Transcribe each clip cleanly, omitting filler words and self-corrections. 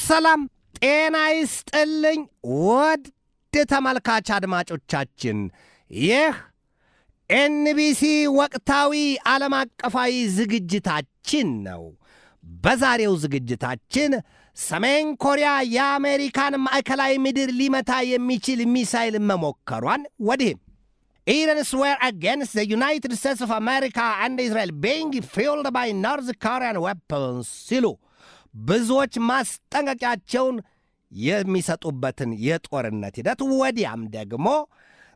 ሰላም ጤና ይስጥልኝ ውድ ተመልካች አድማጮቻችን ይህ ኤንቢሲ ወቅታዊ ዓለም አቀፋዊ ዝግጅታችን ነው። በዛሬው ዝግጅታችን ሰሜን ኮሪያ የአሜሪካን ማዕከላዊ ምድር ሊመታ የሚችል ሚሳኤል መሞከሯን ወዲህም Iran swear against the United States of America and Israel being fueled by North Korean weapons ሲሉ ብዙዎች ማስጠንቀቂያቸውን የሚሰጡበትን የጦርነት ሂደት ወዲያም ደግሞ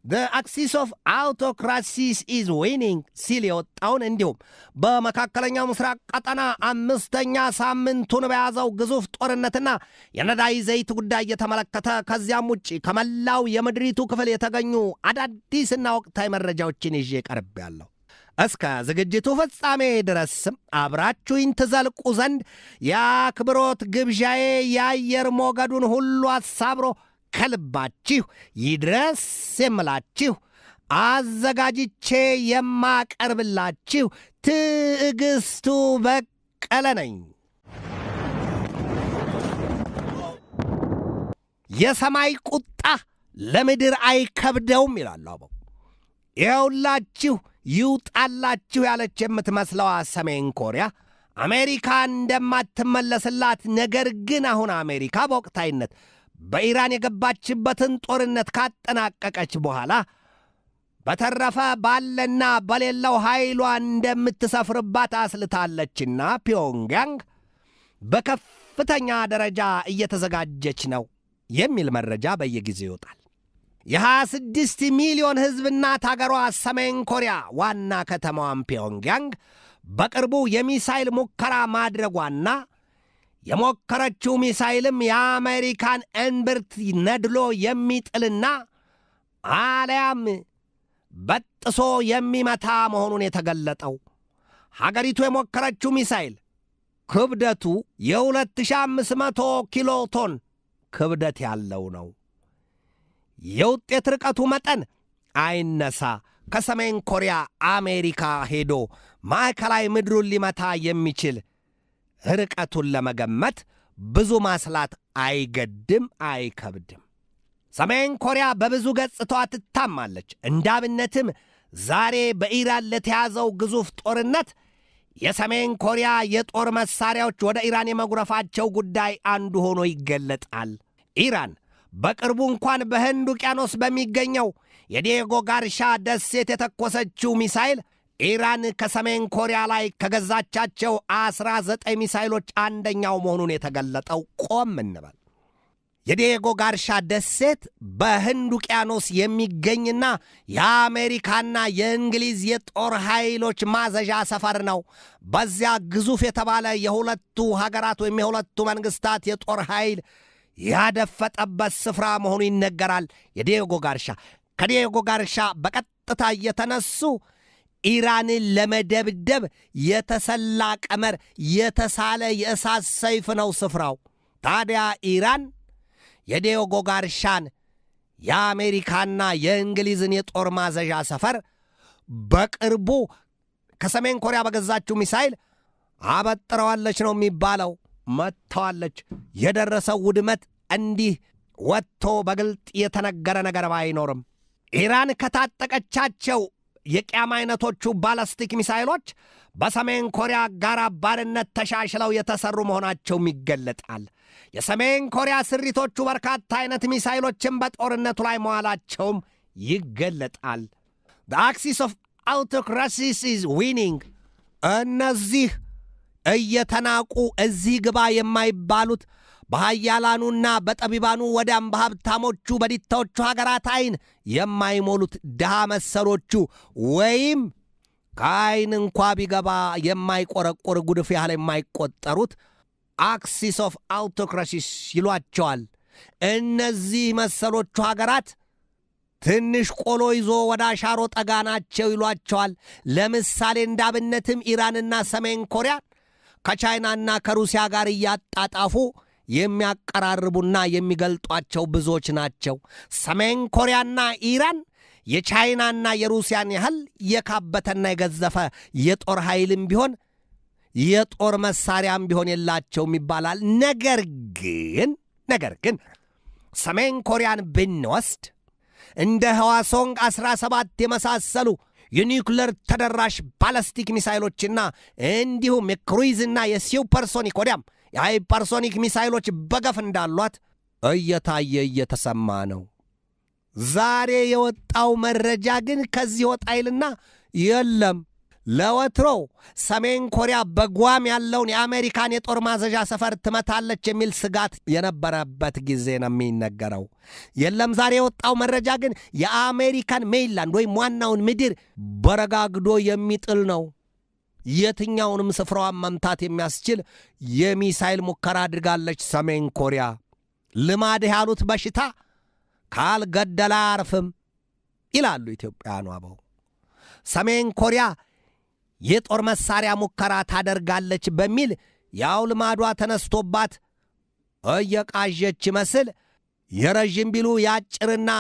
The axis of autocracies is winning ሲል የወጣውን እንዲሁም በመካከለኛው ምስራቅ ቀጠና አምስተኛ ሳምንቱን በያዘው ግዙፍ ጦርነትና የነዳጅ ዘይት ጉዳይ የተመለከተ ከዚያም ውጪ ከመላው የምድሪቱ ክፍል የተገኙ አዳዲስና ወቅታዊ መረጃዎችን ይዤ ቀርቤያለሁ። እስከ ዝግጅቱ ፍጻሜ ድረስም አብራችሁኝ ትዘልቁ ዘንድ የአክብሮት ግብዣዬ የአየር ሞገዱን ሁሉ አሳብሮ ከልባችሁ ይድረስ የምላችሁ አዘጋጅቼ የማቀርብላችሁ ትዕግስቱ በቀለ ነኝ። የሰማይ ቁጣ ለምድር አይከብደውም ይላል አበው። ይኸውላችሁ ይውጣላችሁ ያለች የምትመስለዋ ሰሜን ኮሪያ አሜሪካ እንደማትመለስላት ነገር ግን አሁን አሜሪካ በወቅታዊነት በኢራን የገባችበትን ጦርነት ካጠናቀቀች በኋላ በተረፈ ባለና በሌላው ኃይሏ እንደምትሰፍርባት አስልታለችና ፒዮንግያንግ በከፍተኛ ደረጃ እየተዘጋጀች ነው የሚል መረጃ በየጊዜው ይወጣል። የ26 ሚሊዮን ሕዝብና ታገሯ ሰሜን ኮሪያ ዋና ከተማዋን ፒዮንግያንግ በቅርቡ የሚሳኤል ሙከራ ማድረጓና የሞከረችው ሚሳኤልም የአሜሪካን እንብርት ነድሎ የሚጥልና አለያም በጥሶ የሚመታ መሆኑን የተገለጠው ሀገሪቱ የሞከረችው ሚሳኤል ክብደቱ የ2500 ኪሎ ቶን ክብደት ያለው ነው። የውጤት ርቀቱ መጠን አይነሳ ከሰሜን ኮሪያ አሜሪካ ሄዶ ማዕከላዊ ምድሩን ሊመታ የሚችል ርቀቱን ለመገመት ብዙ ማስላት አይገድም አይከብድም። ሰሜን ኮሪያ በብዙ ገጽታዋ ትታማለች። እንዳብነትም ዛሬ በኢራን ለተያዘው ግዙፍ ጦርነት የሰሜን ኮሪያ የጦር መሳሪያዎች ወደ ኢራን የመጉረፋቸው ጉዳይ አንዱ ሆኖ ይገለጣል። ኢራን በቅርቡ እንኳን በህንድ ውቅያኖስ በሚገኘው የዲየጎ ጋርሻ ደሴት የተኮሰችው ሚሳኤል ኢራን ከሰሜን ኮሪያ ላይ ከገዛቻቸው 19 ሚሳኤሎች አንደኛው መሆኑን የተገለጠው ቆም እንበል። የዲየጎ ጋርሻ ደሴት በህንድ ውቅያኖስ የሚገኝና የአሜሪካና የእንግሊዝ የጦር ኃይሎች ማዘዣ ሰፈር ነው። በዚያ ግዙፍ የተባለ የሁለቱ ሀገራት ወይም የሁለቱ መንግስታት የጦር ኃይል ያደፈጠበት ስፍራ መሆኑ ይነገራል። የዲየጎ ጋርሻ ከዲየጎ ጋርሻ በቀጥታ እየተነሱ ኢራንን ለመደብደብ የተሰላ ቀመር የተሳለ የእሳት ሰይፍ ነው ስፍራው። ታዲያ ኢራን የዲየጎ ጋርሻን የአሜሪካና የእንግሊዝን የጦር ማዘዣ ሰፈር በቅርቡ ከሰሜን ኮሪያ በገዛችው ሚሳኤል አበጥረዋለች ነው የሚባለው። መጥተዋለች። የደረሰው ውድመት እንዲህ ወጥቶ በግልጥ የተነገረ ነገር ባይኖርም ኢራን ከታጠቀቻቸው የቂያም አይነቶቹ ባላስቲክ ሚሳኤሎች በሰሜን ኮሪያ ጋር ባርነት ተሻሽለው የተሰሩ መሆናቸውም ይገለጣል። የሰሜን ኮሪያ ስሪቶቹ በርካታ አይነት ሚሳኤሎችን በጦርነቱ ላይ መዋላቸውም ይገለጣል። The axis of autocracies is winning። እነዚህ እየተናቁ እዚህ ግባ የማይባሉት በኃያላኑና በጠቢባኑ ወዳም በሀብታሞቹ በዲታዎቹ ሀገራት አይን የማይሞሉት ድሃ መሰሎቹ ወይም ከአይን እንኳ ቢገባ የማይቆረቆር ጉድፍ ያህል የማይቆጠሩት አክሲስ ኦፍ አውቶክራሲስ ይሏቸዋል። እነዚህ መሰሎቹ ሀገራት ትንሽ ቆሎ ይዞ ወደ አሻሮ ጠጋ ናቸው ይሏቸዋል። ለምሳሌ እንዳብነትም ኢራንና ሰሜን ኮሪያ ከቻይናና ከሩሲያ ጋር እያጣጣፉ የሚያቀራርቡና የሚገልጧቸው ብዙዎች ናቸው። ሰሜን ኮሪያና ኢራን የቻይናና የሩሲያን ያህል የካበተና የገዘፈ የጦር ኃይልም ቢሆን የጦር መሳሪያም ቢሆን የላቸውም ይባላል። ነገር ግን ሰሜን ኮሪያን ብንወስድ እንደ ህዋሶንግ 17 የመሳሰሉ የኒውክሌር ተደራሽ ባላስቲክ ሚሳይሎችና እንዲሁም የክሩይዝና የሱፐርሶኒክ ወዲያም የሃይፐርሶኒክ ሚሳይሎች በገፍ እንዳሏት እየታየ እየተሰማ ነው። ዛሬ የወጣው መረጃ ግን ከዚህ ወጣይልና የለም ለወትሮ ሰሜን ኮሪያ በጓም ያለውን የአሜሪካን የጦር ማዘዣ ሰፈር ትመታለች የሚል ስጋት የነበረበት ጊዜ ነው የሚነገረው። የለም ዛሬ የወጣው መረጃ ግን የአሜሪካን ሜይንላንድ ወይም ዋናውን ምድር በረጋግዶ የሚጥል ነው። የትኛውንም ስፍራዋን መምታት የሚያስችል የሚሳይል ሙከራ አድርጋለች ሰሜን ኮሪያ። ልማድ ያሉት በሽታ ካልገደለ አያርፍም ይላሉ ኢትዮጵያውያኑ አበው። ሰሜን ኮሪያ የጦር መሳሪያ ሙከራ ታደርጋለች በሚል ያው ልማዷ ተነስቶባት እየቃዠች መስል የረዥም ቢሉ ያጭርና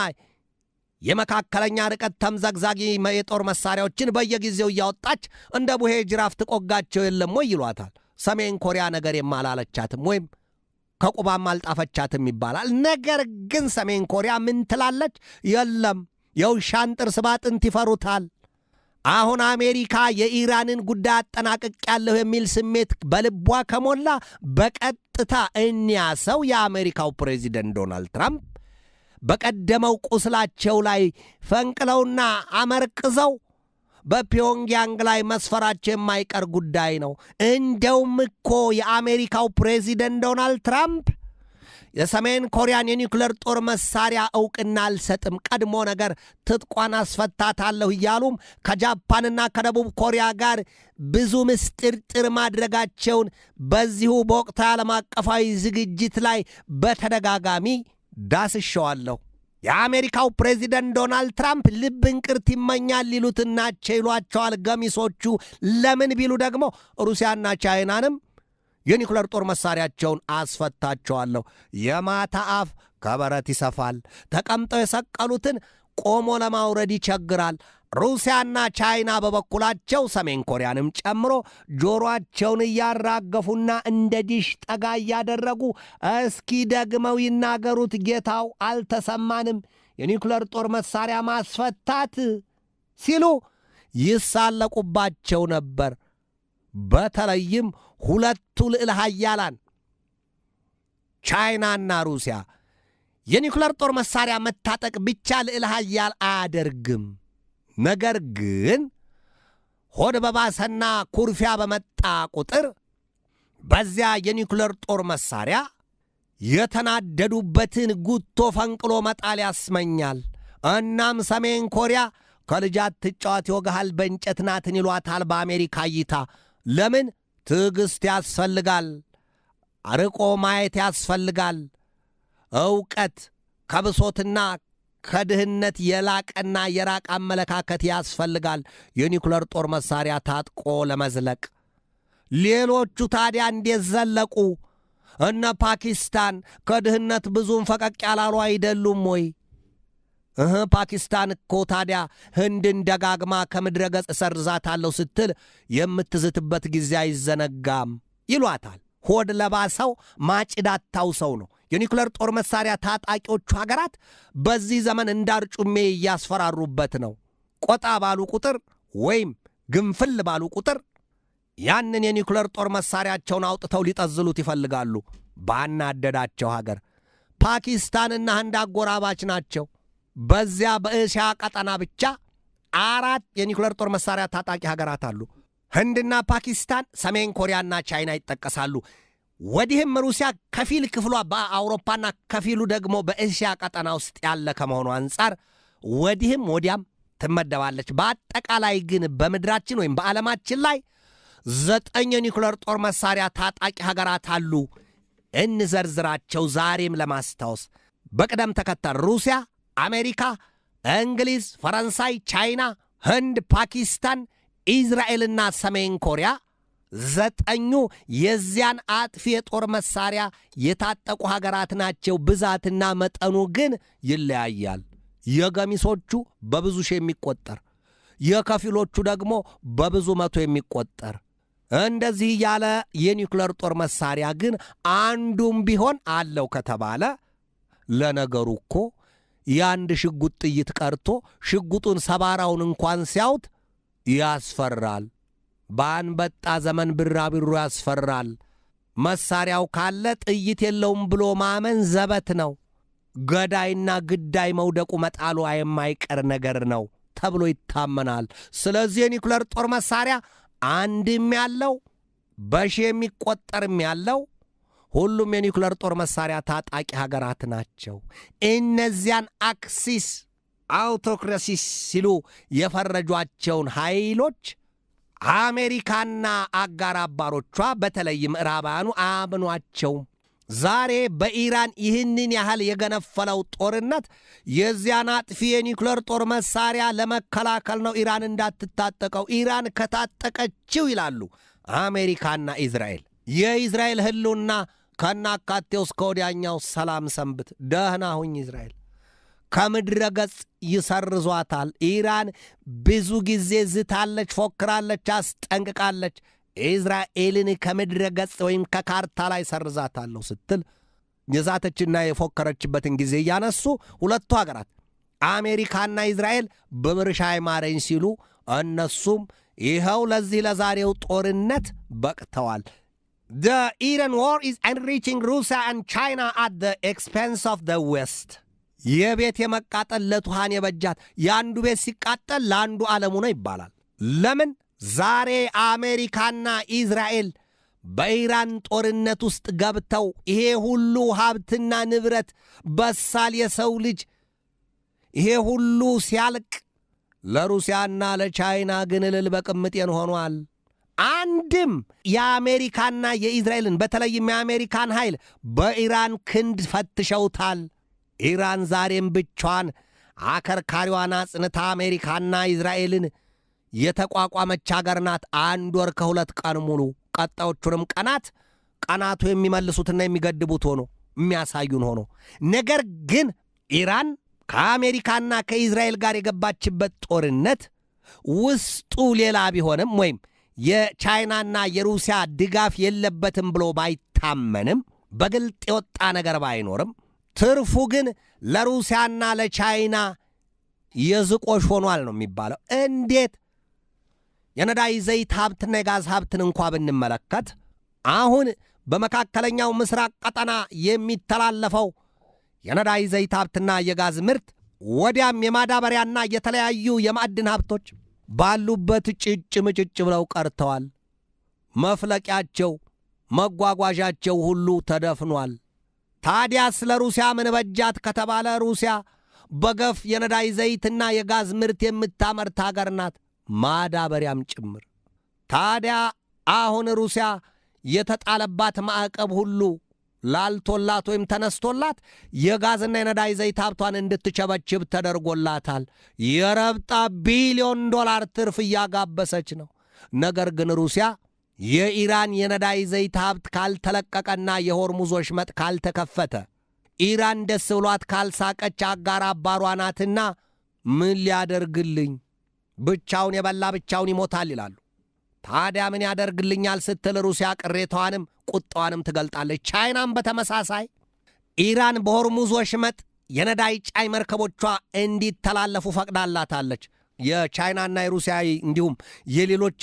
የመካከለኛ ርቀት ተምዘግዛጊ የጦር መሳሪያዎችን በየጊዜው እያወጣች እንደ ቡሄ ጅራፍ ትቆጋቸው የለም ወይ ይሏታል። ሰሜን ኮሪያ ነገር የማላለቻትም ወይም ከቁባም አልጣፈቻትም ይባላል። ነገር ግን ሰሜን ኮሪያ ምን ትላለች? የለም የውሻን ጥርስ ባጥንት ይፈሩታል። አሁን አሜሪካ የኢራንን ጉዳይ አጠናቅቄያለሁ የሚል ስሜት በልቧ ከሞላ በቀጥታ እኒያ ሰው የአሜሪካው ፕሬዚደንት ዶናልድ ትራምፕ በቀደመው ቁስላቸው ላይ ፈንቅለውና አመርቅዘው በፒዮንግያንግ ላይ መስፈራቸው የማይቀር ጉዳይ ነው። እንደውም እኮ የአሜሪካው ፕሬዚደንት ዶናልድ ትራምፕ የሰሜን ኮሪያን የኒውክሌር ጦር መሳሪያ ዕውቅና አልሰጥም፣ ቀድሞ ነገር ትጥቋን አስፈታታለሁ እያሉም ከጃፓንና ከደቡብ ኮሪያ ጋር ብዙ ምስጢር ማድረጋቸውን በዚሁ በወቅታዊ ዓለም አቀፋዊ ዝግጅት ላይ በተደጋጋሚ ዳስሸዋለሁ። የአሜሪካው ፕሬዚደንት ዶናልድ ትራምፕ ልብ እንቅርት ይመኛል ይሉትናቸው ይሏቸዋል ገሚሶቹ። ለምን ቢሉ ደግሞ ሩሲያና ቻይናንም የኒውክሌር ጦር መሳሪያቸውን አስፈታቸዋለሁ። የማታ አፍ ከበረት ይሰፋል። ተቀምጠው የሰቀሉትን ቆሞ ለማውረድ ይቸግራል። ሩሲያና ቻይና በበኩላቸው ሰሜን ኮሪያንም ጨምሮ ጆሮአቸውን እያራገፉና እንደ ዲሽ ጠጋ እያደረጉ እስኪ ደግመው ይናገሩት ጌታው አልተሰማንም፣ የኒውክሌር ጦር መሳሪያ ማስፈታት ሲሉ ይሳለቁባቸው ነበር። በተለይም ሁለቱ ልዕለ ኃያላን ቻይናና ሩሲያ የኒውክሌር ጦር መሳሪያ መታጠቅ ብቻ ልዕለ ኃያል አያደርግም። ነገር ግን ሆድ በባሰና ኩርፊያ በመጣ ቁጥር በዚያ የኒውክሌር ጦር መሳሪያ የተናደዱበትን ጉቶ ፈንቅሎ መጣል ያስመኛል። እናም ሰሜን ኮሪያ ከልጃት ትጫወት ይወጋሃል በእንጨት ናትን ይሏታል በአሜሪካ እይታ። ለምን? ትዕግሥት ያስፈልጋል፣ አርቆ ማየት ያስፈልጋል፣ ዕውቀት ከብሶትና ከድህነት የላቀና የራቅ አመለካከት ያስፈልጋል የኒውክሌር ጦር መሳሪያ ታጥቆ ለመዝለቅ። ሌሎቹ ታዲያ እንዴት ዘለቁ? እነ ፓኪስታን ከድህነት ብዙም ፈቀቅ ያላሉ አይደሉም ወይ? ፓኪስታን እኮ ታዲያ ህንድን ደጋግማ ከምድረ ገጽ እሰርዛታለሁ ስትል የምትዝትበት ጊዜ አይዘነጋም ይሏታል። ሆድ ለባሰው ማጭዳታው ሰው ነው። የኒውክሌር ጦር መሳሪያ ታጣቂዎቹ ሀገራት በዚህ ዘመን እንዳርጩሜ እያስፈራሩበት ነው። ቆጣ ባሉ ቁጥር ወይም ግንፍል ባሉ ቁጥር ያንን የኒውክሌር ጦር መሳሪያቸውን አውጥተው ሊጠዝሉት ይፈልጋሉ። ባናደዳቸው ሀገር ፓኪስታንና ህንድ አጎራባች ናቸው። በዚያ በእስያ ቀጠና ብቻ 4 የኒውክሌር ጦር መሳሪያ ታጣቂ ሀገራት አሉ። ህንድና ፓኪስታን፣ ሰሜን ኮሪያና ቻይና ይጠቀሳሉ። ወዲህም ሩሲያ ከፊል ክፍሏ በአውሮፓና ከፊሉ ደግሞ በእስያ ቀጠና ውስጥ ያለ ከመሆኑ አንጻር ወዲህም ወዲያም ትመደባለች። በአጠቃላይ ግን በምድራችን ወይም በዓለማችን ላይ 9 የኒውክሌር ጦር መሳሪያ ታጣቂ ሀገራት አሉ። እንዘርዝራቸው ዛሬም ለማስታወስ በቅደም ተከተል ሩሲያ፣ አሜሪካ፣ እንግሊዝ፣ ፈረንሳይ፣ ቻይና፣ ህንድ፣ ፓኪስታን፣ ኢዝራኤልና ሰሜን ኮሪያ 9 የዚያን አጥፊ የጦር መሳሪያ የታጠቁ ሀገራት ናቸው። ብዛትና መጠኑ ግን ይለያያል። የገሚሶቹ በብዙ ሺህ የሚቆጠር፣ የከፊሎቹ ደግሞ በብዙ መቶ የሚቆጠር። እንደዚህ ያለ የኒውክሌር ጦር መሳሪያ ግን አንዱም ቢሆን አለው ከተባለ ለነገሩ እኮ ያንድ ሽጉጥ ጥይት ቀርቶ ሽጉጡን ሰባራውን እንኳን ሲያውት ያስፈራል። በአንበጣ ዘመን ብራብሮ ያስፈራል። መሳሪያው ካለ ጥይት የለውም ብሎ ማመን ዘበት ነው። ገዳይና ግዳይ መውደቁ መጣሉ የማይቀር ነገር ነው ተብሎ ይታመናል። ስለዚህ የኒውክሌር ጦር መሳሪያ አንድም ያለው በሺ የሚቆጠርም ያለው ሁሉም የኒውክሌር ጦር መሳሪያ ታጣቂ ሀገራት ናቸው። እነዚያን አክሲስ አውቶክራሲስ ሲሉ የፈረጇቸውን ኃይሎች አሜሪካና አጋር አባሮቿ በተለይ ምዕራባውያኑ አያምኗቸውም። ዛሬ በኢራን ይህንን ያህል የገነፈለው ጦርነት የዚያን አጥፊ የኒውክሌር ጦር መሳሪያ ለመከላከል ነው፣ ኢራን እንዳትታጠቀው። ኢራን ከታጠቀችው ይላሉ አሜሪካና ኢዝራኤል፣ የኢዝራኤል ህልውና ከናካቴው እስከ ወዲያኛው ሰላም ሰንብት፣ ደህና ሁኝ ኢዝራኤል፣ ከምድረ ገጽ ይሰርዟታል። ኢራን ብዙ ጊዜ ዝታለች፣ ፎክራለች፣ አስጠንቅቃለች። ኢዝራኤልን ከምድረ ገጽ ወይም ከካርታ ላይ ሰርዛታለሁ ስትል የዛተችና የፎከረችበትን ጊዜ እያነሱ ሁለቱ ሀገራት አሜሪካና ኢዝራኤል በምርሻ አይማረኝ ሲሉ እነሱም ይኸው ለዚህ ለዛሬው ጦርነት በቅተዋል። The Iran war is enriching Russia and China at the expense of the West. የቤት የመቃጠል ለቱሃን የበጃት ያንዱ ቤት ሲቃጠል ለአንዱ ዓለሙ ነው ይባላል። ለምን ዛሬ አሜሪካና ኢዝራኤል በኢራን ጦርነት ውስጥ ገብተው ይሄ ሁሉ ሀብትና ንብረት በሳል የሰው ልጅ ይሄ ሁሉ ሲያልቅ ለሩሲያና ለቻይና ግን እልል በቅምጤን ሆኗል። አንድም የአሜሪካና የኢዝራኤልን በተለይም የአሜሪካን ኃይል በኢራን ክንድ ፈትሸውታል። ኢራን ዛሬም ብቻዋን አከርካሪዋን አጽንታ አሜሪካና ኢዝራኤልን የተቋቋመች አገር ናት። 1 ወር ከ2 ቀን ሙሉ ቀጣዮቹንም ቀናቱ የሚመልሱትና የሚገድቡት ሆኖ የሚያሳዩን ሆኖ ነገር ግን ኢራን ከአሜሪካና ከኢዝራኤል ጋር የገባችበት ጦርነት ውስጡ ሌላ ቢሆንም ወይም የቻይናና የሩሲያ ድጋፍ የለበትም ብሎ ባይታመንም በግልጥ የወጣ ነገር ባይኖርም ትርፉ ግን ለሩሲያና ለቻይና የዝቆሽ ሆኗል ነው የሚባለው። እንዴት? የነዳጅ ዘይት ሀብትና የጋዝ ሀብትን እንኳ ብንመለከት አሁን በመካከለኛው ምስራቅ ቀጠና የሚተላለፈው የነዳጅ ዘይት ሀብትና የጋዝ ምርት ወዲያም የማዳበሪያና የተለያዩ የማዕድን ሀብቶች ባሉበት ጭጭ ምጭጭ ብለው ቀርተዋል። መፍለቂያቸው መጓጓዣቸው ሁሉ ተደፍኗል። ታዲያ ስለ ሩሲያ ምን በጃት ከተባለ ሩሲያ በገፍ የነዳጅ ዘይትና የጋዝ ምርት የምታመርት ሀገር ናት፣ ማዳበሪያም ጭምር። ታዲያ አሁን ሩሲያ የተጣለባት ማዕቀብ ሁሉ ላልቶላት ወይም ተነስቶላት የጋዝና የነዳጅ ዘይት ሀብቷን እንድትቸበችብ ተደርጎላታል። የረብጣ ቢሊዮን ዶላር ትርፍ እያጋበሰች ነው። ነገር ግን ሩሲያ የኢራን የነዳጅ ዘይት ሀብት ካልተለቀቀና የሆርሙዝ ወሽመጥ ካልተከፈተ ኢራን ደስ ብሏት ካልሳቀች አጋር አባሯ ናትና ምን ሊያደርግልኝ ብቻውን የበላ ብቻውን ይሞታል ይላሉ። ታዲያ ምን ያደርግልኛል ስትል ሩሲያ ቅሬታዋንም ቁጣዋንም ትገልጣለች። ቻይናም በተመሳሳይ ኢራን በሆርሙዝ ወሽመጥ የነዳጅ ጫኝ መርከቦቿ እንዲተላለፉ ፈቅዳላታለች። የቻይናና የሩሲያ እንዲሁም የሌሎች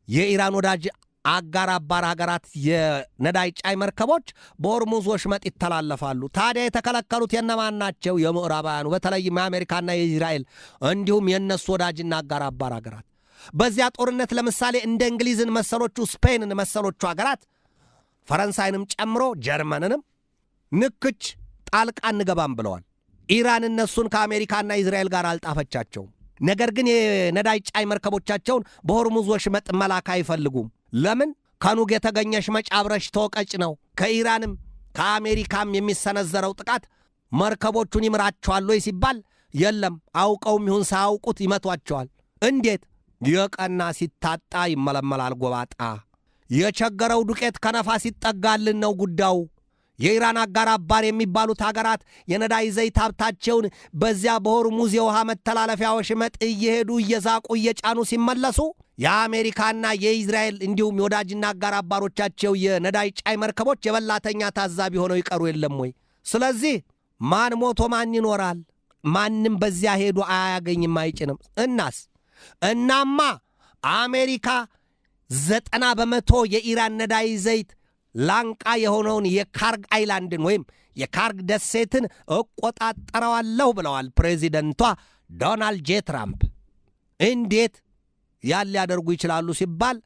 የኢራን ወዳጅ አጋር አባር ሀገራት የነዳጅ ጫኝ መርከቦች በሆርሙዝ ወሽመጥ ይተላለፋሉ። ታዲያ የተከለከሉት የነማን ናቸው? የምዕራባውያኑ በተለይም የአሜሪካና የእስራኤል እንዲሁም የነሱ ወዳጅና አጋር አባር ሀገራት። በዚያ ጦርነት ለምሳሌ እንደ እንግሊዝን መሰሎቹ ስፔንን መሰሎቹ ሀገራት ፈረንሳይንም ጨምሮ ጀርመንንም ንክች ጣልቃ እንገባም ብለዋል። ኢራን እነሱን ከአሜሪካና እስራኤል ጋር አልጣፈቻቸውም። ነገር ግን የነዳጅ ጫኝ መርከቦቻቸውን በሆርሙዝ ወሽመጥ መላክ አይፈልጉም። ለምን? ከኑግ የተገኘሽ መጫብረሽ ተወቀጭ ነው። ከኢራንም ከአሜሪካም የሚሰነዘረው ጥቃት መርከቦቹን ይምራቸዋል ወይ ሲባል የለም፣ አውቀውም ይሁን ሳያውቁት ይመቷቸዋል። እንዴት? የቀና ሲታጣ ይመለመላል ጎባጣ። የቸገረው ዱቄት ከነፋስ ይጠጋልን ነው ጉዳዩ። የኢራን አጋር አባር የሚባሉት ሀገራት የነዳጅ ዘይት ሀብታቸውን በዚያ በሆርሙዝ የውሃ መተላለፊያ ወሽመጥ እየሄዱ እየዛቁ እየጫኑ ሲመለሱ የአሜሪካና የእስራኤል እንዲሁም የወዳጅና አጋር አባሮቻቸው የነዳጅ ጫይ መርከቦች የበላተኛ ታዛቢ ሆነው ይቀሩ የለም ወይ? ስለዚህ ማን ሞቶ ማን ይኖራል? ማንም በዚያ ሄዱ አያገኝም አይጭንም። እናማ አሜሪካ 90% የኢራን ነዳጅ ዘይት ላንቃ የሆነውን የካርግ አይላንድን ወይም የካርግ ደሴትን እቆጣጠረዋለሁ ብለዋል ፕሬዚደንቷ ዶናልድ ጄ ትራምፕ። እንዴት ያለ ያደርጉ ይችላሉ ሲባል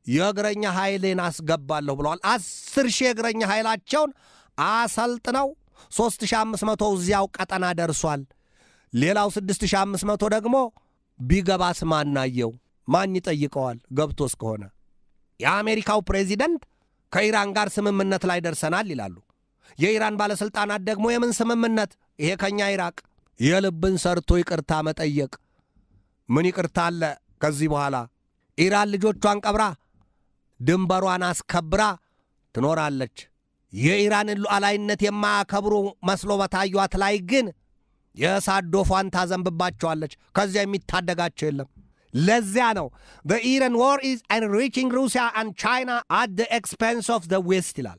የእግረኛ ኃይሌን አስገባለሁ ብለዋል። 10,000 የእግረኛ ኃይላቸውን አሰልጥነው 3,500 እዚያው ቀጠና ደርሷል። ሌላው 6,500 ደግሞ ቢገባስ ማናየው? ማን ይጠይቀዋል? ገብቶ እስከሆነ የአሜሪካው ፕሬዚደንት ከኢራን ጋር ስምምነት ላይ ደርሰናል ይላሉ። የኢራን ባለሥልጣናት ደግሞ የምን ስምምነት? ይሄ ከኛ ይራቅ፣ የልብን ሰርቶ ይቅርታ መጠየቅ። ምን ይቅርታ አለ ከዚህ በኋላ? ኢራን ልጆቿን ቀብራ ድንበሯን አስከብራ ትኖራለች። የኢራንን ሉዓላዊነት የማያከብሩ መስሎ በታዩት ላይ ግን የእሳት ዶፏን ታዘንብባቸዋለች። ከዚያ የሚታደጋቸው የለም። ለዚያ ነው the Iran war is enriching Russia and China at the expense of the West ይላል።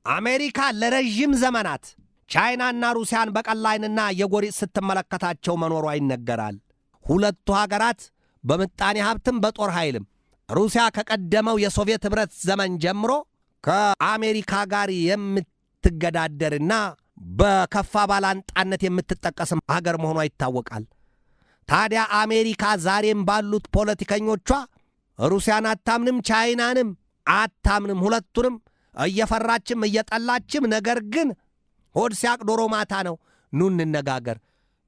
አሜሪካ ለረጅም ዘመናት ቻይናና ሩሲያን በቀላይንና የጎሪጥ ስትመለከታቸው መኖሯ ይነገራል። ሁለቱ ሀገራት በምጣኔ ሀብትም በጦር ኃይልም ሩሲያ ከቀደመው የሶቪየት ኅብረት ዘመን ጀምሮ ከአሜሪካ ጋር የምትገዳደርና በከፋ ባላንጣነት የምትጠቀስም ሀገር መሆኗ ይታወቃል። ታዲያ አሜሪካ ዛሬም ባሉት ፖለቲከኞቿ ሩሲያን አታምንም፣ ቻይናንም አታምንም። ሁለቱንም እየፈራችም እየጠላችም፣ ነገር ግን ሆድ ሲያቅ ዶሮ ማታ ነው። ኑ እንነጋገር፣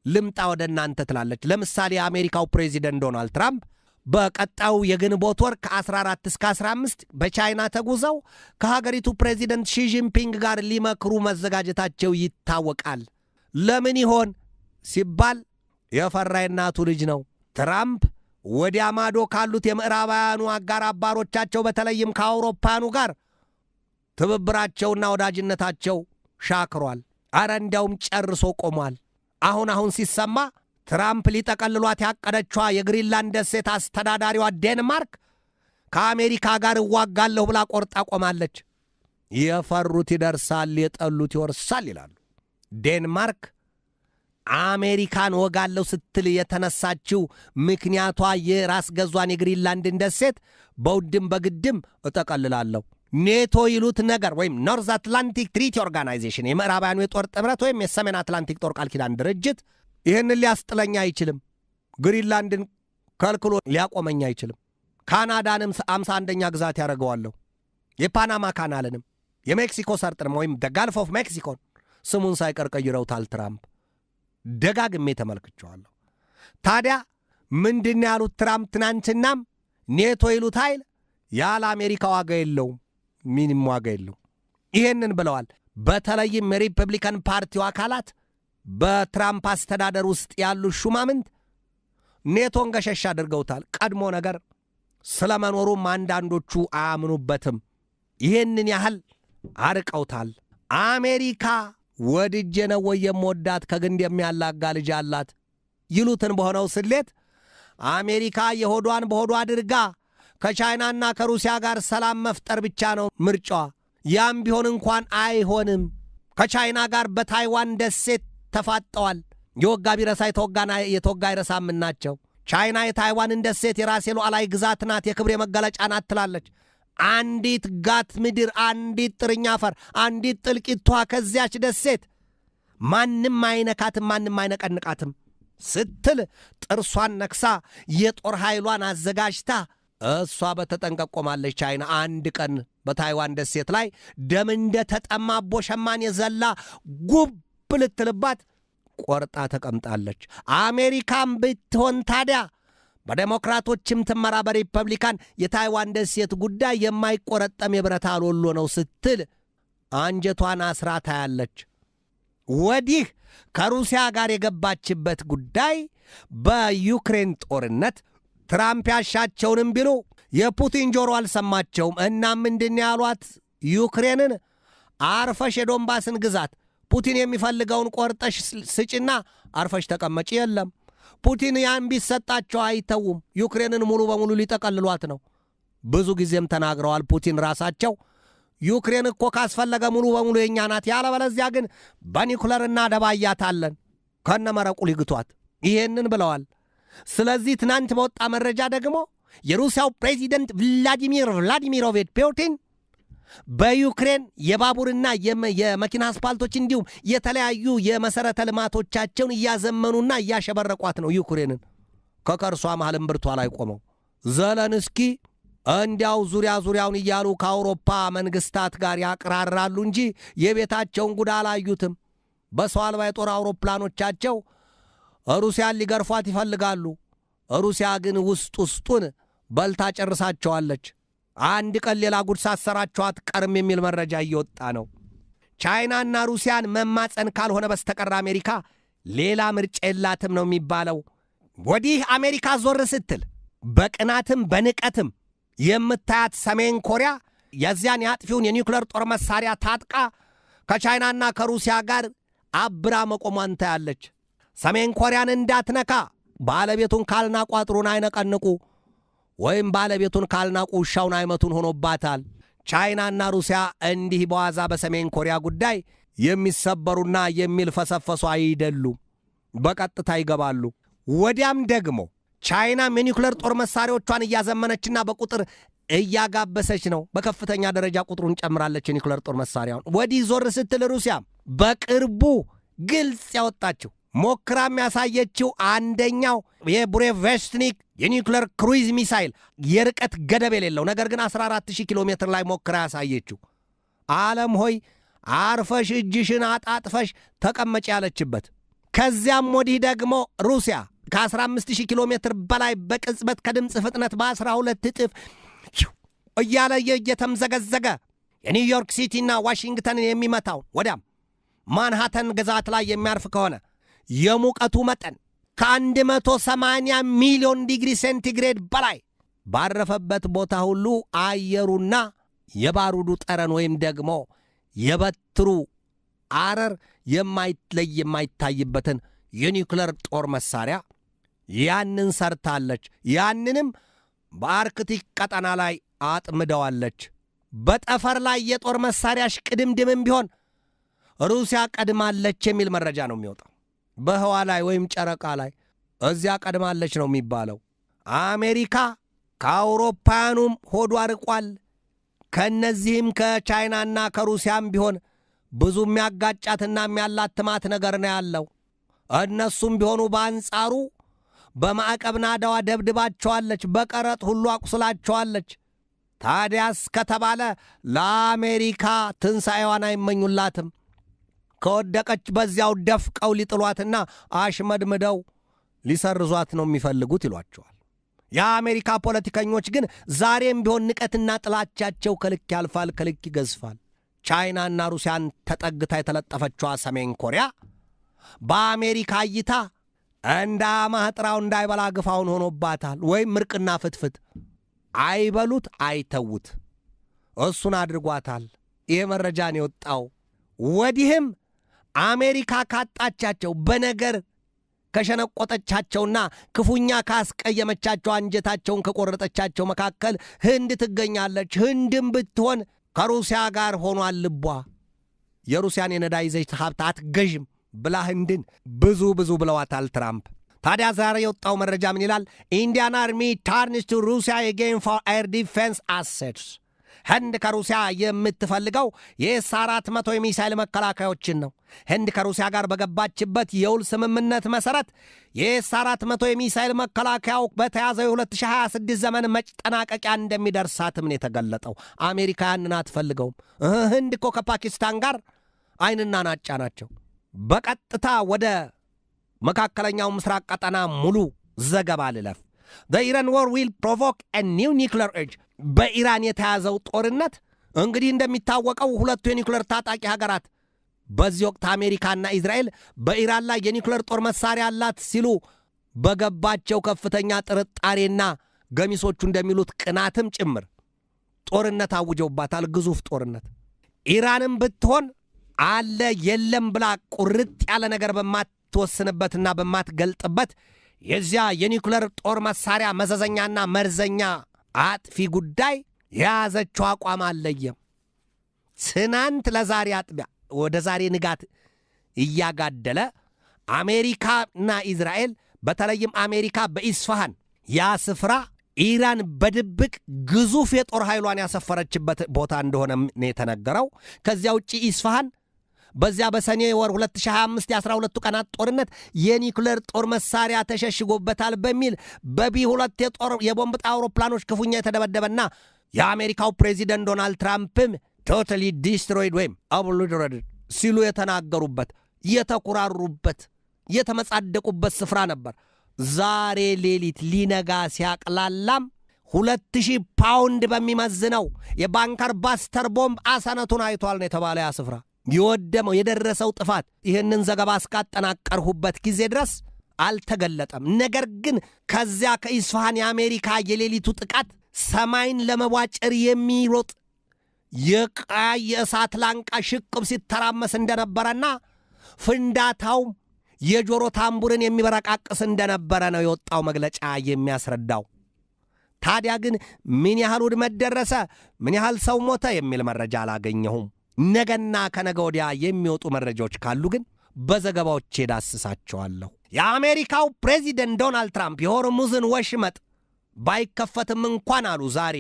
ልምጣ ወደ እናንተ ትላለች። ለምሳሌ የአሜሪካው ፕሬዚደንት ዶናልድ ትራምፕ በቀጣዩ የግንቦት ወር ከ14 እስከ 15 በቻይና ተጉዘው ከሀገሪቱ ፕሬዚደንት ሺጂንፒንግ ጋር ሊመክሩ መዘጋጀታቸው ይታወቃል። ለምን ይሆን ሲባል የፈራ የናቱ ልጅ ነው። ትራምፕ ወዲያ ማዶ ካሉት የምዕራባውያኑ አጋር አባሮቻቸው በተለይም ከአውሮፓውያኑ ጋር ትብብራቸውና ወዳጅነታቸው ሻክሯል። አረ እንዲያውም ጨርሶ ቆሟል። አሁን ሲሰማ ትራምፕ ሊጠቀልሏት ያቀደችዋ የግሪንላንድ ደሴት አስተዳዳሪዋ ዴንማርክ ከአሜሪካ ጋር እዋጋለሁ ብላ ቆርጣ ቆማለች። የፈሩት ይደርሳል፣ የጠሉት ይወርሳል ይላሉ። ዴንማርክ አሜሪካን ወጋለሁ ስትል የተነሳችው ምክንያቷ የራስ ገዟን የግሪንላንድን ደሴት በውድም በግድም እጠቀልላለሁ ኔቶ ይሉት ነገር ወይም ኖርዝ አትላንቲክ ትሪቲ ኦርጋናይዜሽን የምዕራባውያኑ የጦር ጥምረት ወይም የሰሜን አትላንቲክ ጦር ቃል ኪዳን ድርጅት ይህንን ሊያስጥለኝ አይችልም። ግሪንላንድን ከልክሎ ሊያቆመኝ አይችልም። ካናዳንም 51ኛ ግዛት ያደርገዋለሁ። የፓናማ ካናልንም የሜክሲኮ ሰርጥንም ወይም ጋልፍ ኦፍ ሜክሲኮን ስሙን ሳይቀር ቀይረውታል ትራምፕ። ደጋግሜ ተመልክቼዋለሁ። ታዲያ ምንድን ያሉት ትራምፕ ትናንትናም ኔቶ ይሉት ኃይል ያለ አሜሪካ ዋጋ የለውም፣ ምንም ዋጋ የለውም። ይሄንን ብለዋል። በተለይም የሪፐብሊካን ፓርቲው አካላት በትራምፕ አስተዳደር ውስጥ ያሉ ሹማምንት ኔቶን ገሸሽ አድርገውታል። ቀድሞ ነገር ስለመኖሩም አንዳንዶቹ አያምኑበትም። ይሄንን ያህል አርቀውታል። አሜሪካ ወድጄ ነው ወይ የምወዳት ከግንድ የሚያላጋ ልጅ አላት ይሉትን በሆነው ስሌት አሜሪካ የሆዷን በሆዷ አድርጋ ከቻይናና ከሩሲያ ጋር ሰላም መፍጠር ብቻ ነው ምርጫዋ። ያም ቢሆን እንኳን አይሆንም። ከቻይና ጋር በታይዋን ደሴት ተፋጠዋል። የወጋ ቢረሳ የተወጋ አይረሳምናቸው። ቻይና የታይዋንን ደሴት የራሴ ሉዓላዊ ግዛት ናት፣ የክብሬ መገለጫ ናት ትላለች። አንዲት ጋት ምድር፣ አንዲት ጥርኛ አፈር፣ አንዲት ጥልቂቷ ከዚያች ደሴት ማንም አይነካትም፣ ማንም አይነቀንቃትም ስትል ጥርሷን ነክሳ የጦር ኃይሏን አዘጋጅታ እሷ በተጠንቀቅ ቆማለች። ቻይና አንድ ቀን በታይዋን ደሴት ላይ ደም እንደ ተጠማቦ ሸማኔ ዘላ ጉብ ልትልባት ቆርጣ ተቀምጣለች። አሜሪካም ብትሆን ታዲያ በዴሞክራቶችም ትመራ በሪፐብሊካን የታይዋን ደሴት ጉዳይ የማይቆረጠም የብረት አሎሎ ነው ስትል አንጀቷን አስራ ታያለች። ወዲህ ከሩሲያ ጋር የገባችበት ጉዳይ በዩክሬን ጦርነት ትራምፕ ያሻቸውንም ቢሉ የፑቲን ጆሮ አልሰማቸውም። እና ምንድን ያሏት ዩክሬንን አርፈሽ የዶንባስን ግዛት ፑቲን የሚፈልገውን ቆርጠሽ ስጭና አርፈሽ ተቀመጪ። የለም ፑቲን ያን ቢሰጣቸው አይተውም። ዩክሬንን ሙሉ በሙሉ ሊጠቀልሏት ነው። ብዙ ጊዜም ተናግረዋል ፑቲን ራሳቸው። ዩክሬን እኮ ካስፈለገ ሙሉ በሙሉ የኛ ናት፣ ያለበለዚያ ግን በኒኩለርና ደባያታለን ከነመረቁ ሊግቷት፣ ይሄንን ብለዋል። ስለዚህ ትናንት በወጣ መረጃ ደግሞ የሩሲያው ፕሬዚደንት ቭላዲሚር ቭላዲሚሮቪች ፑቲን በዩክሬን የባቡርና የመኪና አስፓልቶች እንዲሁም የተለያዩ የመሰረተ ልማቶቻቸውን እያዘመኑና እያሸበረቋት ነው ዩክሬንን። ከከርሷ መሃልም ብርቷ ላይ ቆመው ዘለንስኪ እንዲያው ዙሪያውን እያሉ ከአውሮፓ መንግስታት ጋር ያቀራራሉ እንጂ የቤታቸውን ጉዳ አላዩትም። በሰው አልባ የጦር አውሮፕላኖቻቸው ሩሲያን ሊገርፏት ይፈልጋሉ። ሩሲያ ግን ውስጡን በልታ ጨርሳቸዋለች። አንድ ቀን ሌላ ጉድ ሳሰራቸው አትቀርም የሚል መረጃ እየወጣ ነው። ቻይናና ሩሲያን መማፀን ካልሆነ በስተቀር አሜሪካ ሌላ ምርጫ የላትም ነው የሚባለው። ወዲህ አሜሪካ ዞር ስትል በቅናትም በንቀትም የምታያት ሰሜን ኮሪያ የዚያን ያጥፊውን የኒውክሌር ጦር መሳሪያ ታጥቃ ከቻይናና ከሩሲያ ጋር አብራ መቆሟን ታያለች። ሰሜን ኮሪያን እንዳትነካ ባለቤቱን ካልናቁ አጥሩን አይነቀንቁ ወይም ባለቤቱን ካልናቁ ውሻውን አይመቱን ሆኖባታል። ቻይናና ሩሲያ እንዲህ በዋዛ በሰሜን ኮሪያ ጉዳይ የሚሰበሩና የሚልፈሰፈሱ አይደሉም። በቀጥታ ይገባሉ። ወዲያም ደግሞ ቻይናም የኒውክሌር ጦር መሳሪያዎቿን እያዘመነችና በቁጥር እያጋበሰች ነው። በከፍተኛ ደረጃ ቁጥሩን ጨምራለች የኒውክሌር ጦር መሳሪያውን። ወዲህ ዞር ስትል ሩሲያም በቅርቡ ግልጽ ያወጣችው ሞክራም ያሳየችው አንደኛው የቡሬቬስትኒክ የኒውክሌር ክሩይዝ ሚሳይል የርቀት ገደብ የሌለው ነገር ግን 14000 ኪሎ ሜትር ላይ ሞክራ ያሳየችው ዓለም ሆይ አርፈሽ እጅሽን አጣጥፈሽ ተቀመጭ ያለችበት። ከዚያም ወዲህ ደግሞ ሩሲያ ከ15000 ኪሎ ሜትር በላይ በቅጽበት ከድምፅ ፍጥነት በ12 እጥፍ እያለ እየተምዘገዘገ የኒውዮርክ ሲቲና ዋሽንግተንን የሚመታውን ወዲያም ማንሃተን ግዛት ላይ የሚያርፍ ከሆነ የሙቀቱ መጠን ከ180 ሚሊዮን ዲግሪ ሴንቲግሬድ በላይ ባረፈበት ቦታ ሁሉ አየሩና የባሩዱ ጠረን ወይም ደግሞ የበትሩ አረር የማይታይበትን የኒውክሌር ጦር መሳሪያ ያንን ሰርታለች። ያንንም በአርክቲክ ቀጠና ላይ አጥምደዋለች። በጠፈር ላይ የጦር መሳሪያሽ ቅድምድምም ቢሆን ሩሲያ ቀድማለች የሚል መረጃ ነው የሚወጣው። በህዋ ላይ ወይም ጨረቃ ላይ እዚያ ቀድማለች ነው የሚባለው። አሜሪካ ከአውሮፓውያኑም ሆዷ ርቋል። ከነዚህም ከቻይናና ከሩሲያም ቢሆን ብዙ የሚያጋጫትና የሚያላትማት ነገር ነው ያለው። እነሱም ቢሆኑ በአንጻሩ በማዕቀብ ናዳዋ ደብድባቸዋለች፣ በቀረጥ ሁሉ አቁስላቸዋለች። ታዲያስ ከተባለ ለአሜሪካ ትንሣኤዋን አይመኙላትም። ከወደቀች በዚያው ደፍቀው ሊጥሏትና አሽመድምደው ሊሰርዟት ነው የሚፈልጉት ይሏቸዋል። የአሜሪካ ፖለቲከኞች ግን ዛሬም ቢሆን ንቀትና ጥላቻቸው ከልክ ያልፋል፣ ከልክ ይገዝፋል። ቻይናና ሩሲያን ተጠግታ የተለጠፈችዋ ሰሜን ኮሪያ በአሜሪካ እይታ እንደ ማህጥራው እንዳይበላ ግፋውን ሆኖባታል። ወይም ምርቅና ፍትፍት አይበሉት አይተውት እሱን አድርጓታል። ይሄ መረጃን የወጣው ወዲህም አሜሪካ ካጣቻቸው በነገር ከሸነቆጠቻቸውና ክፉኛ ካስቀየመቻቸው አንጀታቸውን ከቆረጠቻቸው መካከል ህንድ ትገኛለች። ህንድም ብትሆን ከሩሲያ ጋር ሆኗል ልቧ። የሩሲያን የነዳጅ ዘይት ሀብት አትገዥም ብላ ህንድን ብዙ ብለዋታል ትራምፕ። ታዲያ ዛሬ የወጣው መረጃ ምን ይላል? ኢንዲያን አርሚ ታርንስ ቱ ሩሲያ አጌን ፎር ኤር ዲፌንስ አሴትስ። ህንድ ከሩሲያ የምትፈልገው የኤስ-400 የሚሳይል መከላከያዎችን ነው። ህንድ ከሩሲያ ጋር በገባችበት የውል ስምምነት መሰረት የኤስ-400 የሚሳይል መከላከያው በተያዘው የ2026 ዘመን መጠናቀቂያ እንደሚደርሳትም ነው የተገለጠው። አሜሪካ ያንን አትፈልገውም። ህንድ እኮ ከፓኪስታን ጋር አይንና ናጫ ናቸው። በቀጥታ ወደ መካከለኛው ምስራቅ ቀጠና ሙሉ ዘገባ ልለፍ። The Iran war will provoke a new nuclear age. በኢራን የተያዘው ጦርነት እንግዲህ እንደሚታወቀው ሁለቱ የኒውክሌር ታጣቂ ሀገራት በዚህ ወቅት አሜሪካና እስራኤል በኢራን ላይ የኒውክሌር ጦር መሳሪያ አላት ሲሉ በገባቸው ከፍተኛ ጥርጣሬና ገሚሶቹ እንደሚሉት ቅናትም ጭምር ጦርነት አውጀውባታል። ግዙፍ ጦርነት። ኢራንም ብትሆን አለ የለም ብላ ቁርጥ ያለ ነገር በማትወስንበትና በማትገልጥበት የዚያ የኒውክሌር ጦር መሳሪያ መዘዘኛና መርዘኛ አጥፊ ጉዳይ የያዘችው አቋም አለየም። ትናንት ለዛሬ አጥቢያ ወደ ዛሬ ንጋት እያጋደለ አሜሪካና ኢዝራኤል በተለይም አሜሪካ በኢስፋሃን ያ ስፍራ ኢራን በድብቅ ግዙፍ የጦር ኃይሏን ያሰፈረችበት ቦታ እንደሆነ ነው የተነገረው። ከዚያ ውጪ ኢስፋሃን በዚያ በሰኔ ወር 2025 የ12 ቀናት ጦርነት የኒውክሌር ጦር መሳሪያ ተሸሽጎበታል በሚል በቢ2 የቦምብ አውሮፕላኖች ክፉኛ የተደበደበና የአሜሪካው ፕሬዚደንት ዶናልድ ትራምፕም ቶታሊ ዲስትሮይድ ወይም አብሉድረድ ሲሉ የተናገሩበት የተኩራሩበት የተመጻደቁበት ስፍራ ነበር። ዛሬ ሌሊት ሊነጋ ሲያቅላላም 2000 ፓውንድ በሚመዝነው የባንከር ባስተር ቦምብ አሰነቱን አይቷል ነው የተባለ ያ ስፍራ የወደመው የደረሰው ጥፋት ይህንን ዘገባ እስካጠናቀርሁበት ጊዜ ድረስ አልተገለጠም። ነገር ግን ከዚያ ከኢስፋሃን የአሜሪካ የሌሊቱ ጥቃት ሰማይን ለመቧጨር የሚሮጥ የቃይ የእሳት ላንቃ ሽቅብ ሲተራመስ እንደነበረና ፍንዳታው የጆሮ ታምቡርን የሚበረቃቅስ እንደነበረ ነው የወጣው መግለጫ የሚያስረዳው። ታዲያ ግን ምን ያህል ውድመት ደረሰ፣ ምን ያህል ሰው ሞተ የሚል መረጃ አላገኘሁም። ነገና ከነገ ወዲያ የሚወጡ መረጃዎች ካሉ ግን በዘገባዎች ዳስሳቸዋለሁ። የአሜሪካው ፕሬዚደንት ዶናልድ ትራምፕ የሆርሙዝን ወሽመጥ ባይከፈትም እንኳን አሉ ዛሬ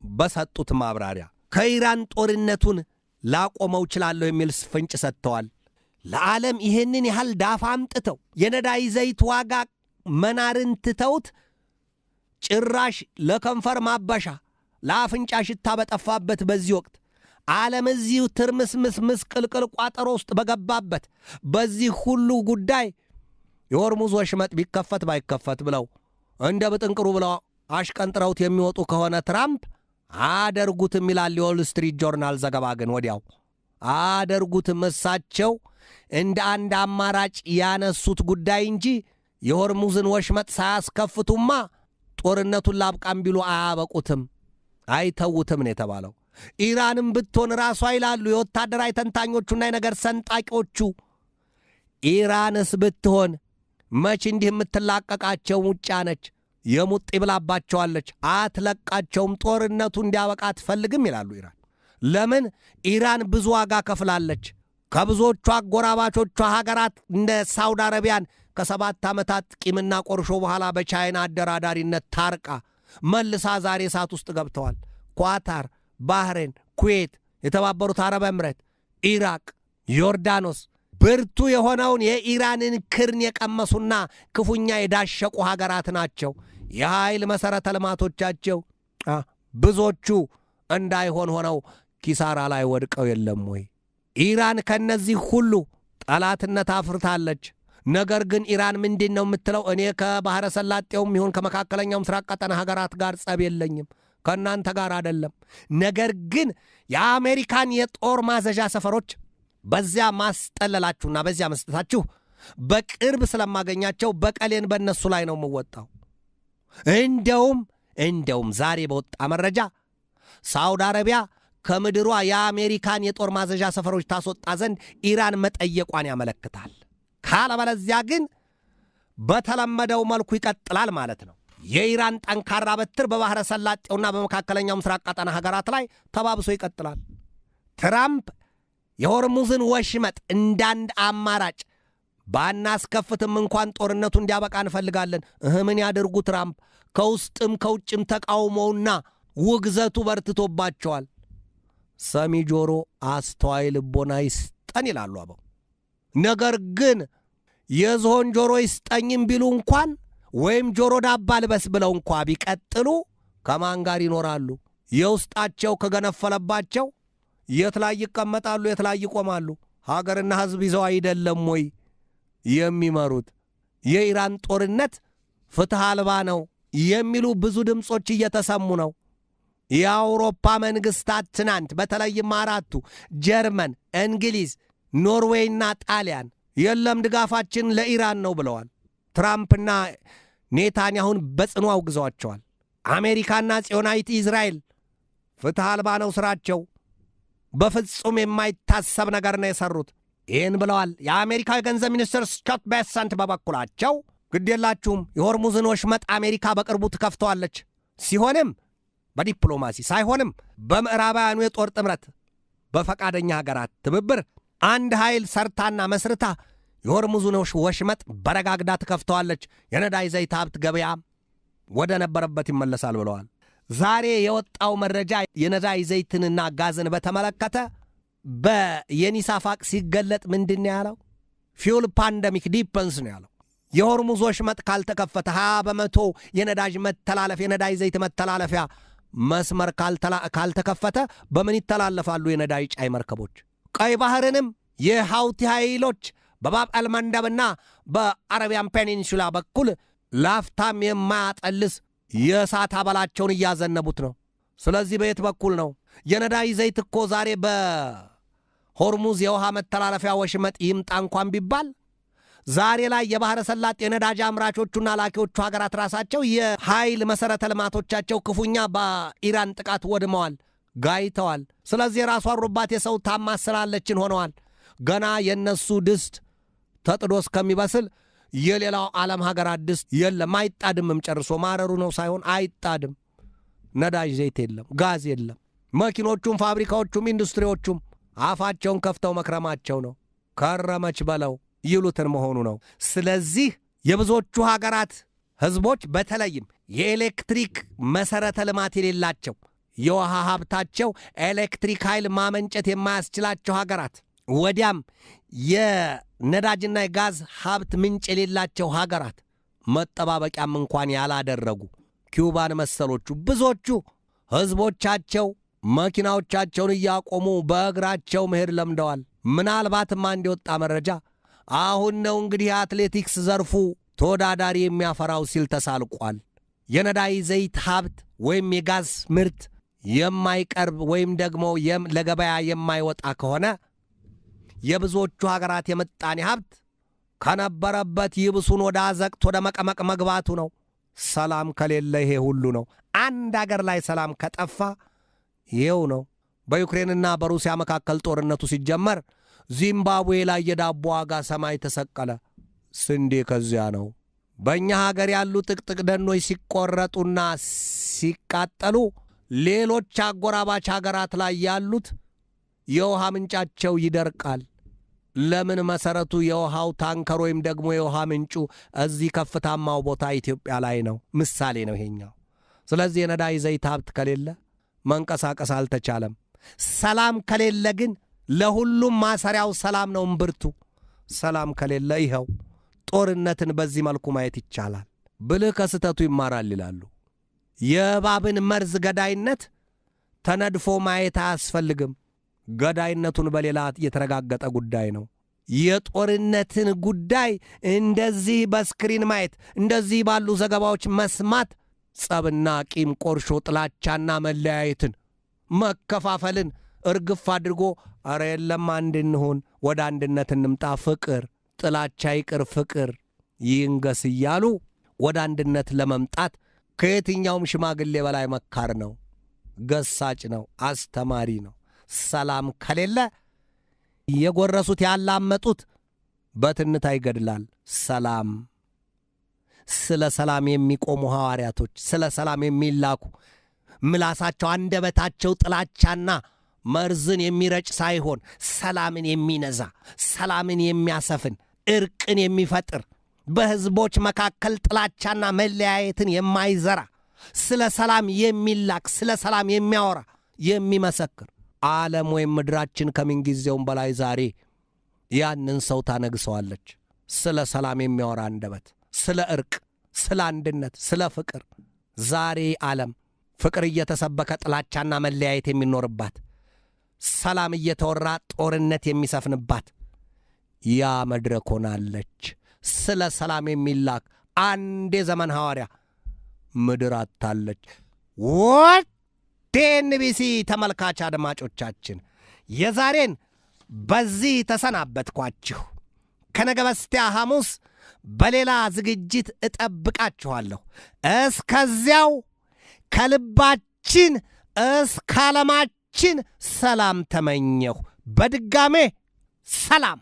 በሰጡት ማብራሪያ ከኢራን ጦርነቱን ላቆመው ይችላል የሚል ፍንጭ ሰጥተዋል። ለዓለም ይሄንን ያህል ዳፋ አምጥተው የነዳጅ ዘይት ዋጋ መናርን ትተውት ጭራሽ ለከንፈር ማበሻ ለአፍንጫ ሽታ በጠፋበት በዚህ ወቅት ዓለም እዚሁ ትርምስምስ ምስቅልቅል ቋጠሮ ውስጥ በገባበት በዚህ ሁሉ ጉዳይ የሆርሙዝ ወሽመጥ ቢከፈት ባይከፈት ብለው እንደ ብጥንቅሩ ብለው አሽቀንጥረውት የሚወጡ ከሆነ ትራምፕ አደርጉትም ይላል የዎል ስትሪት ጆርናል ዘገባ። ግን ወዲያው አደርጉትም እሳቸው እንደ አንድ አማራጭ ያነሱት ጉዳይ እንጂ የሆርሙዝን ወሽመጥ ሳያስከፍቱማ ጦርነቱን ላብቃም ቢሉ አያበቁትም፣ አይተውትም ነው የተባለው። ኢራንም ብትሆን ራሷ ይላሉ የወታደራዊ ተንታኞቹና የነገር ሰንጣቂዎቹ፣ ኢራንስ ብትሆን መች እንዲህ የምትላቀቃቸው ሙጫ ነች፣ የሙጥ ይብላባቸዋለች፣ አትለቃቸውም፣ ጦርነቱ እንዲያበቃ አትፈልግም ይላሉ ኢራን። ለምን? ኢራን ብዙ ዋጋ ከፍላለች። ከብዙዎቹ አጎራባቾቿ ሀገራት እንደ ሳውዲ አረቢያን ከ7 ዓመታት ቂምና ቆርሾ በኋላ በቻይና አደራዳሪነት ታርቃ መልሳ ዛሬ እሳት ውስጥ ገብተዋል። ኳታር፣ ባህሬን፣ ኩዌት፣ የተባበሩት አረብ ኤምሬት፣ ኢራቅ፣ ዮርዳኖስ ብርቱ የሆነውን የኢራንን ክርን የቀመሱና ክፉኛ የዳሸቁ ሀገራት ናቸው። የኃይል መሠረተ ልማቶቻቸው ብዙዎቹ እንዳይሆን ሆነው ኪሳራ ላይ ወድቀው የለም ወይ? ኢራን ከነዚህ ሁሉ ጠላትነት አፍርታለች። ነገር ግን ኢራን ምንድን ነው የምትለው? እኔ ከባሕረ ሰላጤውም ይሁን ከመካከለኛው ምስራቅ ቀጠና ሀገራት ጋር ጸብ የለኝም፣ ከእናንተ ጋር አይደለም። ነገር ግን የአሜሪካን የጦር ማዘዣ ሰፈሮች በዚያ ማስጠለላችሁና በዚያ መስጠታችሁ በቅርብ ስለማገኛቸው በቀሌን በእነሱ ላይ ነው የምወጣው። እንደውም ዛሬ በወጣ መረጃ ሳውዲ አረቢያ ከምድሯ የአሜሪካን የጦር ማዘዣ ሰፈሮች ታስወጣ ዘንድ ኢራን መጠየቋን ያመለክታል። ካለበለዚያ ግን በተለመደው መልኩ ይቀጥላል ማለት ነው። የኢራን ጠንካራ በትር በባሕረ ሰላጤውና በመካከለኛው ምስራቅ ቀጠና ሀገራት ላይ ተባብሶ ይቀጥላል። ትራምፕ የሆርሙዝን ወሽመጥ እንዳንድ አማራጭ ባናስከፍትም እንኳን ጦርነቱ እንዲያበቃ እንፈልጋለን። ምን ያደርጉ? ትራምፕ ከውስጥም ከውጭም ተቃውሞውና ውግዘቱ በርትቶባቸዋል። ሰሚ ጆሮ አስተዋይ ልቦና ይስጠን ይላሉ አበው። ነገር ግን የዝሆን ጆሮ ይስጠኝም ቢሉ እንኳን ወይም ጆሮ ዳባ ልበስ ብለው እንኳ ቢቀጥሉ ከማን ጋር ይኖራሉ? የውስጣቸው ከገነፈለባቸው የት ላይ ይቀመጣሉ? የት ላይ ይቆማሉ? ሀገርና ሕዝብ ይዘው አይደለም ወይ የሚመሩት? የኢራን ጦርነት ፍትሕ አልባ ነው የሚሉ ብዙ ድምጾች እየተሰሙ ነው። የአውሮፓ መንግስታት ትናንት በተለይም 4ቱ ጀርመን፣ እንግሊዝ፣ ኖርዌይና ጣሊያን የለም ድጋፋችን ለኢራን ነው ብለዋል። ትራምፕና ኔታንያሁን በጽኑ አውግዘዋቸዋል። አሜሪካና ጽዮናዊት እስራኤል ፍትሕ አልባ ነው ስራቸው፣ በፍጹም የማይታሰብ ነገር ነው የሰሩት። ይህን ብለዋል የአሜሪካ የገንዘብ ሚኒስትር ስኮት ቤሰንት በበኩላቸው። ግዴላችሁም የሆርሙዝን ወሽመጥ አሜሪካ በቅርቡ ትከፍተዋለች፣ ሲሆንም በዲፕሎማሲ ሳይሆንም በምዕራባውያኑ የጦር ጥምረት በፈቃደኛ ሀገራት ትብብር አንድ ኃይል ሰርታና መስርታ የሆርሙዝን ወሽመጥ በረጋግዳ ትከፍተዋለች። የነዳጅ ዘይት ሀብት ገበያ ወደ ነበረበት ይመለሳል ብለዋል። ዛሬ የወጣው መረጃ የነዳጅ ዘይትንና ጋዝን በተመለከተ በየኒሳፋቅ ሲገለጥ ምንድን ነው ያለው? ፊውል ፓንደሚክ ዲፐንስ ነው ያለው። የሆርሙዝ ወሽመጥ ካልተከፈተ 20% የነዳጅ መተላለፍ የነዳጅ ዘይት መተላለፊያ መስመር ካልተከፈተ በምን ይተላለፋሉ የነዳጅ ጫይ መርከቦች? ቀይ ባህርንም የሐውቲ ኃይሎች በባብ አልመንደብና በአረቢያን ፔኒንሱላ በኩል ላፍታም የማያጠልስ የእሳት አበላቸውን እያዘነቡት ነው። ስለዚህ በየት በኩል ነው? የነዳጅ ዘይት እኮ ዛሬ በሆርሙዝ የውሃ መተላለፊያ ወሽመጥ ይምጣ እንኳን ቢባል ዛሬ ላይ የባህረ ሰላጤ የነዳጅ አምራቾቹና ላኪዎቹ ሀገራት ራሳቸው የኃይል መሠረተ ልማቶቻቸው ክፉኛ በኢራን ጥቃት ወድመዋል፣ ጋይተዋል። ስለዚህ ራሱ አሩባት የሰው ታማስላለችን ሆነዋል። ገና የነሱ ድስት ተጥዶ እስከሚበስል የሌላው ዓለም ሀገራት ድስት የለም። አይጣድምም። ጨርሶ ማረሩ ነው ሳይሆን አይጣድም። ነዳጅ ዘይት የለም፣ ጋዝ የለም። መኪኖቹም ፋብሪካዎቹም ኢንዱስትሪዎቹም አፋቸውን ከፍተው መክረማቸው ነው። ከረመች በለው ይሉትን መሆኑ ነው። ስለዚህ የብዙዎቹ ሀገራት ህዝቦች በተለይም የኤሌክትሪክ መሠረተ ልማት የሌላቸው የውሃ ሀብታቸው ኤሌክትሪክ ኃይል ማመንጨት የማያስችላቸው ሀገራት ወዲያም የነዳጅና የጋዝ ሀብት ምንጭ የሌላቸው ሀገራት መጠባበቂያም እንኳን ያላደረጉ ኪውባን መሰሎቹ ብዙዎቹ ህዝቦቻቸው መኪናዎቻቸውን እያቆሙ በእግራቸው መሄድ ለምደዋል። ምናልባትም አንድ የወጣ መረጃ አሁን ነው እንግዲህ የአትሌቲክስ ዘርፉ ተወዳዳሪ የሚያፈራው ሲል ተሳልቋል። የነዳጅ ዘይት ሀብት ወይም የጋዝ ምርት የማይቀርብ ወይም ደግሞ ለገበያ የማይወጣ ከሆነ የብዙዎቹ ሀገራት የምጣኔ ሀብት ከነበረበት ይብሱን ወደ አዘቅት ወደ መቀመቅ መግባቱ ነው። ሰላም ከሌለ ይሄ ሁሉ ነው። አንድ አገር ላይ ሰላም ከጠፋ ይሄው ነው። በዩክሬንና በሩሲያ መካከል ጦርነቱ ሲጀመር ዚምባብዌ ላይ የዳቦ ዋጋ ሰማይ ተሰቀለ። ስንዴ ከዚያ ነው። በእኛ ሀገር ያሉ ጥቅጥቅ ደኖች ሲቆረጡና ሲቃጠሉ ሌሎች አጎራባች ሀገራት ላይ ያሉት የውሃ ምንጫቸው ይደርቃል። ለምን? መሰረቱ የውሃው ታንከር ወይም ደግሞ የውሃ ምንጩ እዚህ ከፍታማው ቦታ ኢትዮጵያ ላይ ነው። ምሳሌ ነው ይሄኛው። ስለዚህ የነዳጅ ዘይት ሀብት ከሌለ መንቀሳቀስ አልተቻለም። ሰላም ከሌለ ግን ለሁሉም ማሰሪያው ሰላም ነው እምብርቱ። ሰላም ከሌለ ይኸው ጦርነትን በዚህ መልኩ ማየት ይቻላል። ብልህ ከስተቱ ይማራል ይላሉ። የእባብን መርዝ ገዳይነት ተነድፎ ማየት አያስፈልግም። ገዳይነቱን በሌላ የተረጋገጠ ጉዳይ ነው። የጦርነትን ጉዳይ እንደዚህ በስክሪን ማየት፣ እንደዚህ ባሉ ዘገባዎች መስማት ጸብና ቂም፣ ቆርሾ፣ ጥላቻና መለያየትን፣ መከፋፈልን እርግፍ አድርጎ አረ የለም አንድ እንሆን፣ ወደ አንድነት እንምጣ፣ ፍቅር ጥላቻ ይቅር፣ ፍቅር ይንገስ እያሉ ወደ አንድነት ለመምጣት ከየትኛውም ሽማግሌ በላይ መካር ነው፣ ገሳጭ ነው፣ አስተማሪ ነው። ሰላም ከሌለ የጎረሱት ያላመጡት በትንታ ይገድላል። ሰላም ስለ ሰላም የሚቆሙ ሐዋርያቶች፣ ስለ ሰላም የሚላኩ ምላሳቸው አንደበታቸው ጥላቻና መርዝን የሚረጭ ሳይሆን ሰላምን የሚነዛ፣ ሰላምን የሚያሰፍን፣ እርቅን የሚፈጥር፣ በሕዝቦች መካከል ጥላቻና መለያየትን የማይዘራ፣ ስለ ሰላም የሚላክ፣ ስለ ሰላም የሚያወራ፣ የሚመሰክር ዓለም ወይም ምድራችን ከምንጊዜውም በላይ ዛሬ ያንን ሰው ታነግሰዋለች። ስለ ሰላም የሚያወራ አንደበት፣ ስለ እርቅ፣ ስለ አንድነት፣ ስለ ፍቅር። ዛሬ ዓለም ፍቅር እየተሰበከ ጥላቻና መለያየት የሚኖርባት፣ ሰላም እየተወራ ጦርነት የሚሰፍንባት ያ መድረክ ሆናለች። ስለ ሰላም የሚላክ አንድ የዘመን ሐዋርያ ምድር አታለች። ቲኤንቢሲ ተመልካች አድማጮቻችን የዛሬን በዚህ ተሰናበትኳችሁ። ከነገ በስቲያ ሐሙስ በሌላ ዝግጅት እጠብቃችኋለሁ። እስከዚያው ከልባችን እስከ ዓለማችን ለዓለማችን ሰላም ተመኘሁ። በድጋሜ ሰላም።